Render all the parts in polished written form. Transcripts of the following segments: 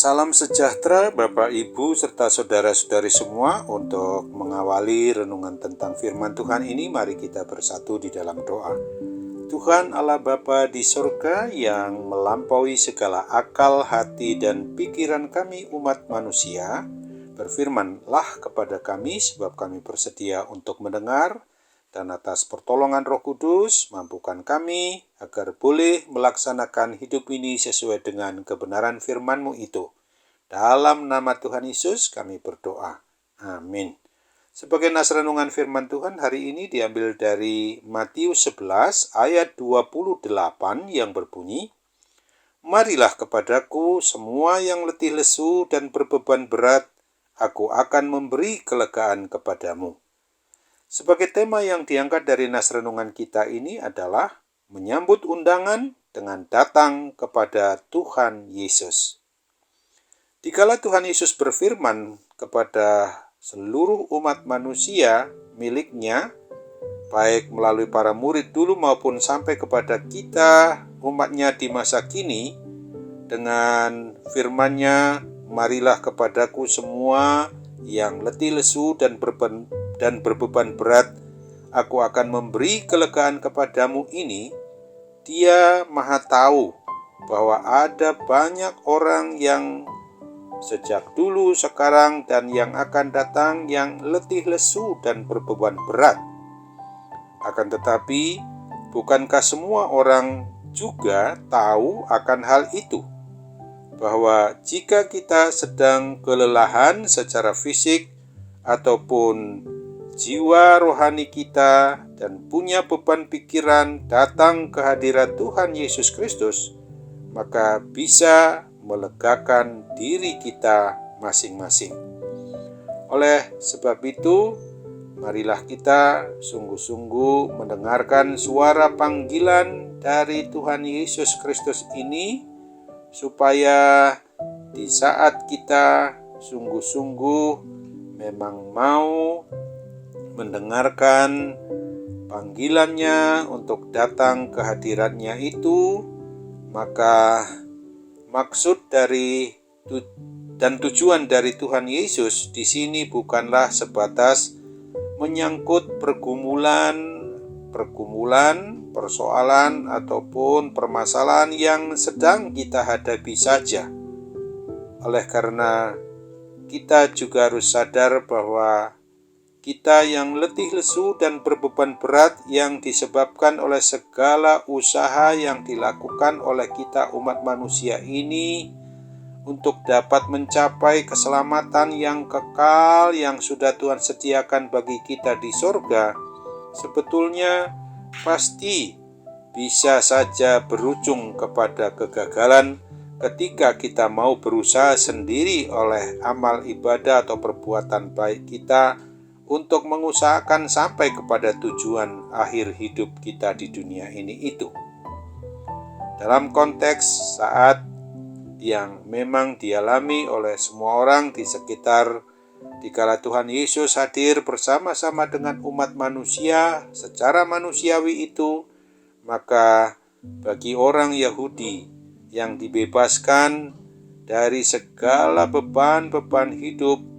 Salam sejahtera Bapak, Ibu, serta saudara-saudari semua. Untuk mengawali renungan tentang firman Tuhan ini, mari kita bersatu di dalam doa. Tuhan Allah Bapa di sorga yang melampaui segala akal, hati, dan pikiran kami umat manusia, berfirmanlah kepada kami sebab kami bersedia untuk mendengar, dan atas pertolongan Roh Kudus, mampukan kami agar boleh melaksanakan hidup ini sesuai dengan kebenaran firman-Mu itu. Dalam nama Tuhan Yesus kami berdoa. Amin. Sebagai nas renungan firman Tuhan hari ini diambil dari Matius 11 ayat 28 yang berbunyi, "Marilah kepadaku semua yang letih lesu dan berbeban berat, aku akan memberi kelegaan kepadamu." Sebagai tema yang diangkat dari nas renungan kita ini adalah menyambut undangan dengan datang kepada Tuhan Yesus. Dikala Tuhan Yesus berfirman kepada seluruh umat manusia miliknya, baik melalui para murid dulu maupun sampai kepada kita umatnya di masa kini, dengan firman-Nya, "Marilah kepadaku semua yang letih lesu dan berbeban berat, aku akan memberi kelegaan kepadamu" ini, Dia Maha tahu bahwa ada banyak orang yang sejak dulu, sekarang, dan yang akan datang yang letih lesu dan berbeban berat. Akan tetapi, bukankah semua orang juga tahu akan hal itu? Bahwa jika kita sedang kelelahan secara fisik ataupun jiwa rohani kita dan punya beban pikiran datang ke hadirat Tuhan Yesus Kristus, maka bisa melegakan diri kita masing-masing. Oleh sebab itu, marilah kita sungguh-sungguh mendengarkan suara panggilan dari Tuhan Yesus Kristus ini, supaya di saat kita sungguh-sungguh memang mau mendengarkan panggilannya untuk datang ke hadiratnya itu, maka maksud dari dan tujuan dari Tuhan Yesus di sini bukanlah sebatas menyangkut persoalan ataupun permasalahan yang sedang kita hadapi saja. Oleh karena kita juga harus sadar bahwa kita yang letih lesu dan berbeban berat yang disebabkan oleh segala usaha yang dilakukan oleh kita umat manusia ini untuk dapat mencapai keselamatan yang kekal yang sudah Tuhan sediakan bagi kita di sorga, sebetulnya pasti bisa saja berujung kepada kegagalan ketika kita mau berusaha sendiri oleh amal ibadah atau perbuatan baik kita untuk mengusahakan sampai kepada tujuan akhir hidup kita di dunia ini itu. Dalam konteks saat yang memang dialami oleh semua orang di sekitar dikala Tuhan Yesus hadir bersama-sama dengan umat manusia secara manusiawi itu, maka bagi orang Yahudi yang dibebaskan dari segala beban-beban hidup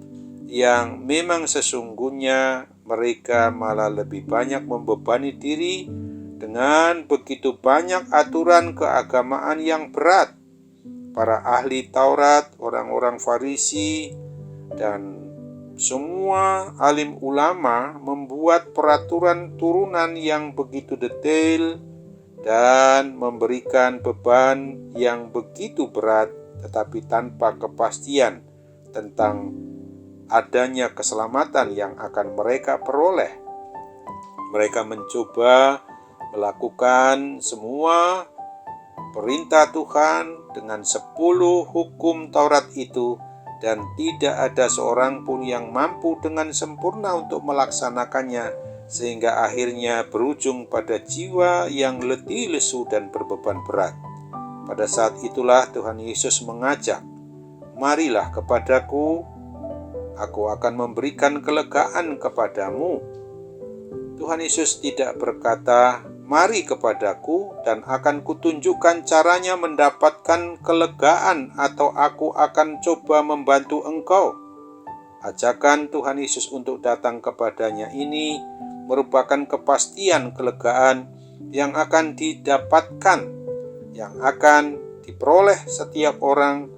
yang memang sesungguhnya mereka malah lebih banyak membebani diri dengan begitu banyak aturan keagamaan yang berat. Para ahli Taurat, orang-orang Farisi, dan semua alim ulama membuat peraturan turunan yang begitu detail dan memberikan beban yang begitu berat, tetapi tanpa kepastian tentang adanya keselamatan yang akan mereka peroleh. Mereka mencoba melakukan semua perintah Tuhan dengan 10 hukum Taurat itu, dan tidak ada seorang pun yang mampu dengan sempurna untuk melaksanakannya, sehingga akhirnya berujung pada jiwa yang letih lesu dan berbeban berat. Pada saat itulah Tuhan Yesus mengajak, "Marilah kepadaku, aku akan memberikan kelegaan kepadamu." Tuhan Yesus tidak berkata, Mari kepadaku dan akan kutunjukkan caranya mendapatkan kelegaan, atau aku akan coba membantu engkau. Ajakan Tuhan Yesus untuk datang kepadanya ini merupakan kepastian kelegaan yang akan didapatkan, yang akan diperoleh setiap orang,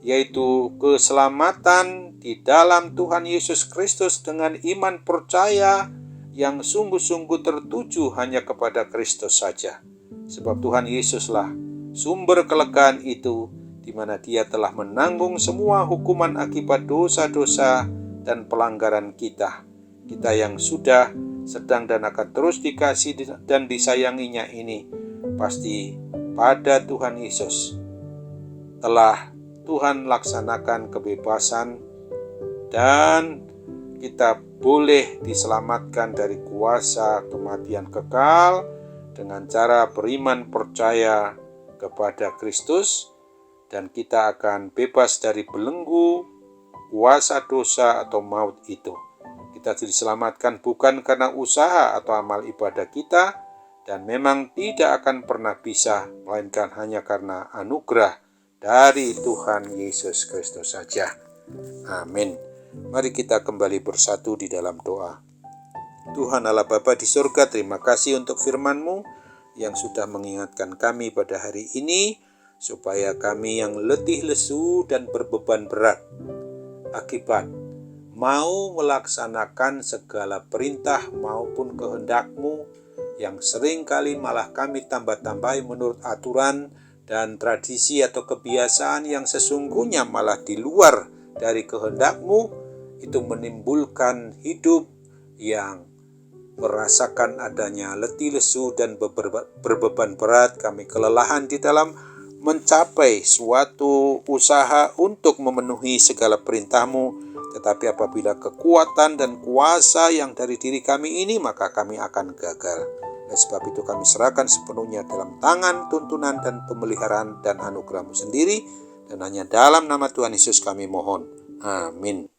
yaitu keselamatan di dalam Tuhan Yesus Kristus dengan iman percaya yang sungguh-sungguh tertuju hanya kepada Kristus saja. Sebab Tuhan Yesuslah sumber kelegaan itu, di mana Dia telah menanggung semua hukuman akibat dosa-dosa dan pelanggaran kita. Kita yang sudah, sedang, dan akan terus dikasihi dan disayanginya ini, pasti pada Tuhan Yesus telah Tuhan laksanakan kebebasan, dan kita boleh diselamatkan dari kuasa kematian kekal dengan cara beriman percaya kepada Kristus, dan kita akan bebas dari belenggu kuasa dosa atau maut itu. Kita diselamatkan bukan karena usaha atau amal ibadah kita, dan memang tidak akan pernah bisa, melainkan hanya karena anugerah dari Tuhan Yesus Kristus saja. Amin. Mari kita kembali bersatu di dalam doa. Tuhan Allah Bapa di surga, terima kasih untuk firman-Mu yang sudah mengingatkan kami pada hari ini, supaya kami yang letih lesu dan berbeban berat akibat mau melaksanakan segala perintah maupun kehendak-Mu, yang seringkali malah kami tambah-tambahi menurut aturan dan tradisi atau kebiasaan yang sesungguhnya malah di luar dari kehendak-Mu, itu menimbulkan hidup yang merasakan adanya letih lesu dan berbeban berat. Kami kelelahan di dalam mencapai suatu usaha untuk memenuhi segala perintah-Mu. Tetapi apabila kekuatan dan kuasa yang dari diri kami ini, maka kami akan gagal. Oleh sebab itu kami serahkan sepenuhnya dalam tangan, tuntunan, dan pemeliharaan dan anugerah-Mu sendiri. Dan hanya dalam nama Tuhan Yesus kami mohon. Amin.